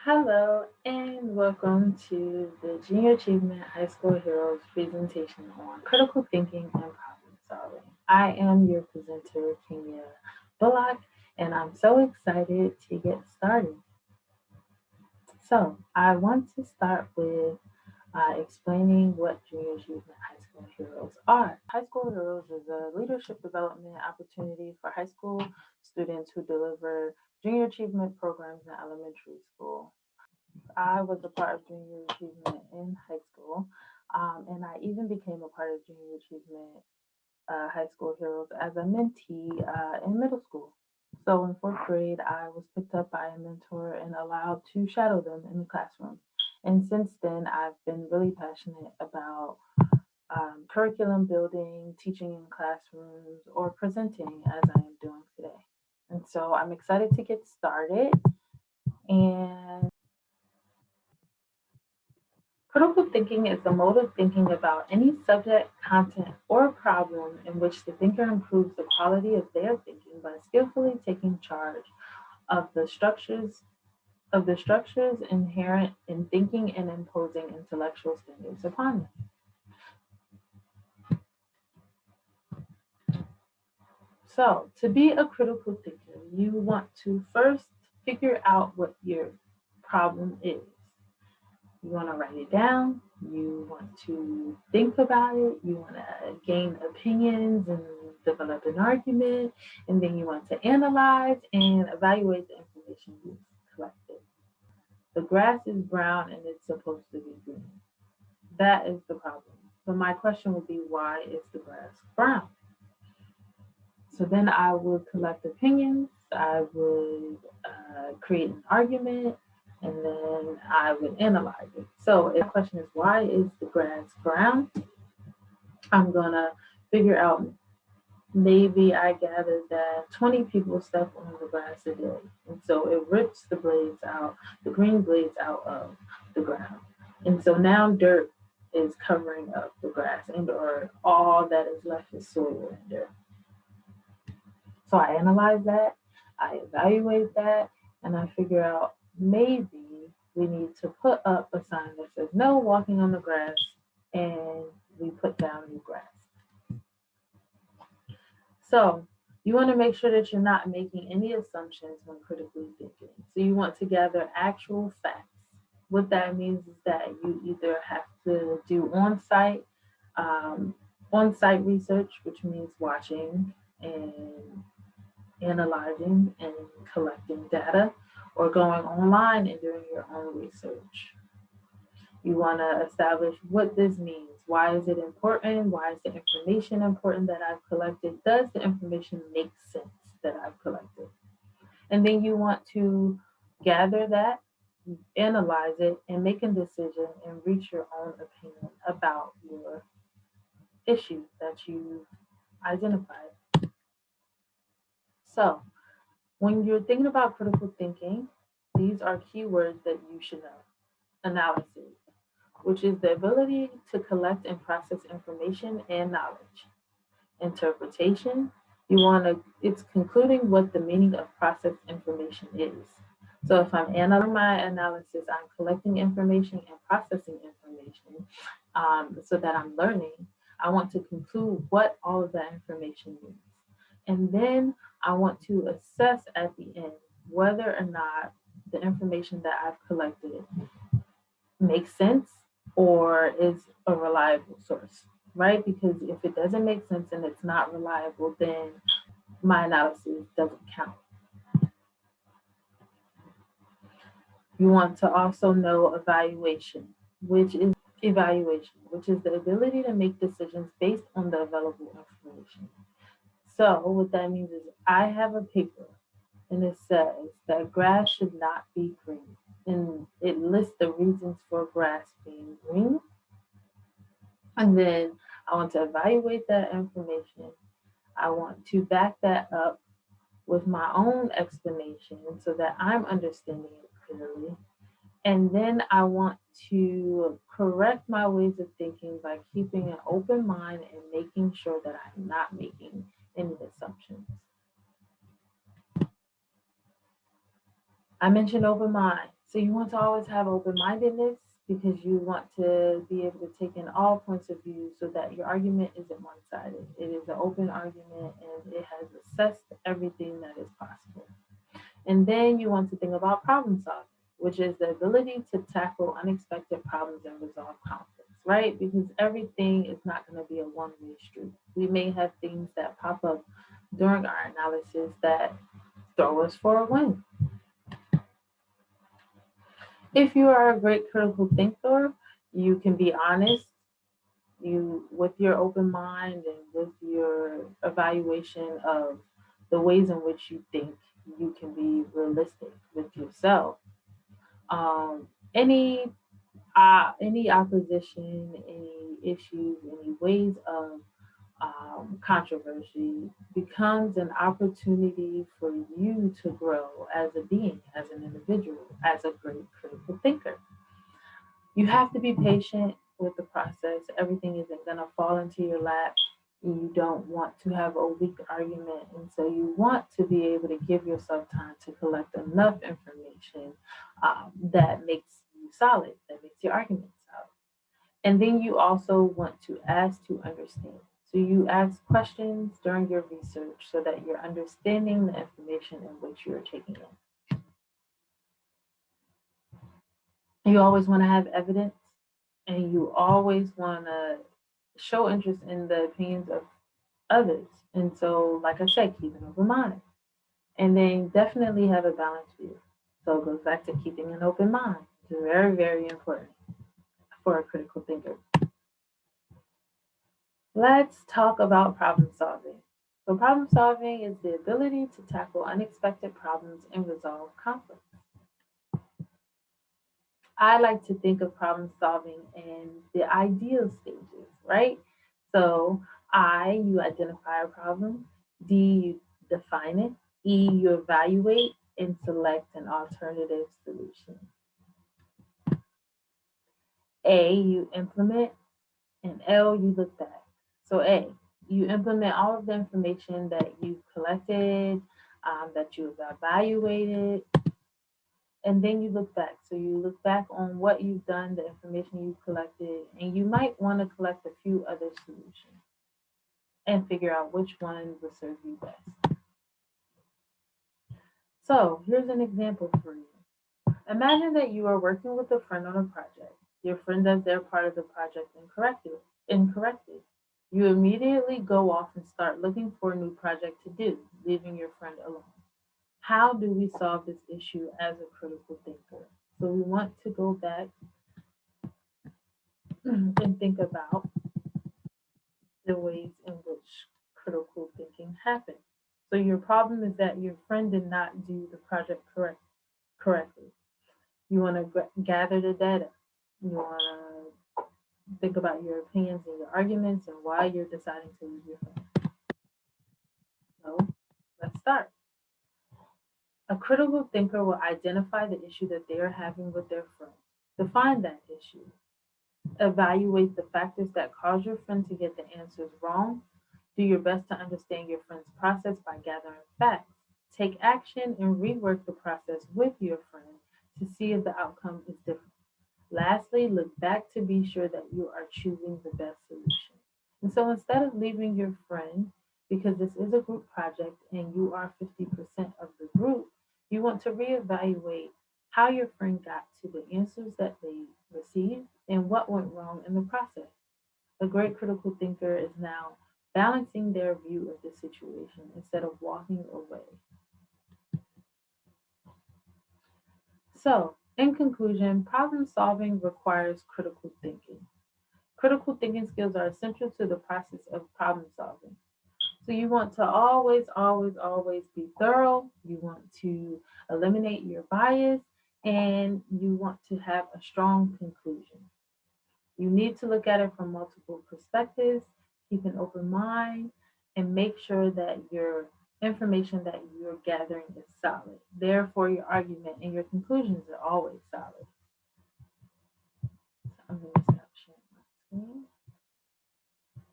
Hello and welcome to the Junior Achievement High School Heroes presentation on critical thinking and problem solving. I am your presenter, Kenya Bullock, and I'm so excited to get started. So, I want to start with explaining what Junior Achievement High School Heroes are. High School Heroes is a leadership development opportunity for high school students who deliver junior achievement programs in elementary school. I was a part of Junior Achievement in high school, and I even became a part of Junior Achievement High School Heroes as a mentee in middle school. So in fourth grade, I was picked up by a mentor and allowed to shadow them in the classroom. And since then, I've been really passionate about curriculum building, teaching in classrooms, or presenting as I am doing today. And so I'm excited to get started. And critical thinking is the mode of thinking about any subject, content, or problem in which the thinker improves the quality of their thinking by skillfully taking charge of the structures inherent in thinking and imposing intellectual standards upon them. So, to be a critical thinker, you want to first figure out what your problem is. You want to write it down. You want to think about it. You want to gain opinions and develop an argument. And then you want to analyze and evaluate the information you've collected. The grass is brown and it's supposed to be green. That is the problem. So my question would be, why is the grass brown? So then I would collect opinions. I would create an argument, and then I would analyze it. So if the question is, why is the grass brown? I'm gonna figure out, maybe I gathered that 20 people step on the grass a day. And so it rips the blades out, the green blades out of the ground. And so now dirt is covering up the grass, and or all that is left is soil and dirt. So I analyze that, I evaluate that, and I figure out, maybe we need to put up a sign that says no walking on the grass, and we put down new grass. So you want to make sure that you're not making any assumptions when critically thinking. So you want to gather actual facts. What that means is that you either have to do um, on-site research, which means watching and analyzing and collecting data, or going online and doing your own research. You want to establish what this means. Why is it important? Why is the information important that I've collected? Does the information make sense that I've collected? And then you want to gather that, analyze it, and make a decision and reach your own opinion about your issue that you've identified. So, when you're thinking about critical thinking, these are keywords that you should know. Analysis, which is the ability to collect and process information and knowledge. Interpretation, it's concluding what the meaning of processed information is. So if I'm analyzing my analysis, I'm collecting information and processing information so that I'm learning. I want to conclude what all of that information means. And then I want to assess at the end whether or not the information that I've collected makes sense or is a reliable source, right? Because if it doesn't make sense and it's not reliable, then my analysis doesn't count. You want to also know which is the ability to make decisions based on the available information. So what that means is, I have a paper and it says that grass should not be green. And it lists the reasons for grass being green. And then I want to evaluate that information. I want to back that up with my own explanation so that I'm understanding it clearly. And then I want to correct my ways of thinking by keeping an open mind and making sure that I'm not making any assumptions. I mentioned open mind. So you want to always have open-mindedness because you want to be able to take in all points of view so that your argument isn't one-sided. It is an open argument and it has assessed everything that is possible. And then you want to think about problem solving, which is the ability to tackle unexpected problems and resolve conflicts, right? Because everything is not going to be a one-way street. We may have things that pop up during our analysis that throw us for a win. If you are a great critical thinker, you can be honest, you with your open mind and with your evaluation of the ways in which you think, you can be realistic with yourself. Um, any any opposition, any issues, any ways of controversy becomes an opportunity for you to grow as a being, as an individual, as a great critical thinker. You have to be patient with the process. Everything isn't going to fall into your lap. You don't want to have a weak argument. And so you want to be able to give yourself time to collect enough information that makes you solid, that makes your argument solid. And then you also want to ask to understand. So you ask questions during your research so that you're understanding the information in which you're taking in. You always want to have evidence and you always want to show interest in the opinions of others. And so, like I said, keep an open mind. And then definitely have a balanced view. So it goes back to keeping an open mind. It's very, very important for a critical thinker. Let's talk about problem solving. So, problem solving is the ability to tackle unexpected problems and resolve conflict. I like to think of problem solving in the ideal stages, right? So, you identify a problem. D, you define it. E, you evaluate and select an alternative solution. A, you implement. And L, you look back. So A, you implement all of the information that you've collected, that you've evaluated, and then you look back. So you look back on what you've done, the information you've collected, and you might want to collect a few other solutions and figure out which one will serve you best. So here's an example for you. Imagine that you are working with a friend on a project. Your friend does their part of the project incorrectly. You immediately go off and start looking for a new project to do, leaving your friend alone. How do we solve this issue as a critical thinker? So we want to go back and think about the ways in which critical thinking happens. So your problem is that your friend did not do the project correctly. You want to gather the data. You want to think about your opinions and your arguments and why you're deciding to leave your friend. So let's start. A critical thinker will identify the issue that they are having with their friend, define that issue, evaluate the factors that cause your friend to get the answers wrong, do your best to understand your friend's process by gathering facts, take action and rework the process with your friend to see if the outcome is different. Lastly, look back to be sure that you are choosing the best solution. And so instead of leaving your friend, because this is a group project and you are 50% of the group, you want to reevaluate how your friend got to the answers that they received and what went wrong in the process. A great critical thinker is now balancing their view of the situation instead of walking away. So, in conclusion, problem solving requires critical thinking. Critical thinking skills are essential to the process of problem solving. So you want to always, always, always be thorough. You want to eliminate your bias and you want to have a strong conclusion. You need to look at it from multiple perspectives, keep an open mind, and make sure that your information that you're gathering is solid. Therefore, your argument and your conclusions are always solid. So I'm going to stop sharing my screen.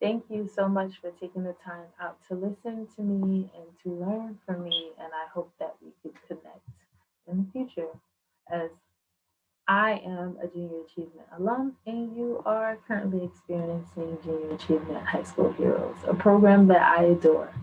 Thank you so much for taking the time out to listen to me and to learn from me. And I hope that we could connect in the future as I am a Junior Achievement alum, and you are currently experiencing Junior Achievement High School Heroes, a program that I adore.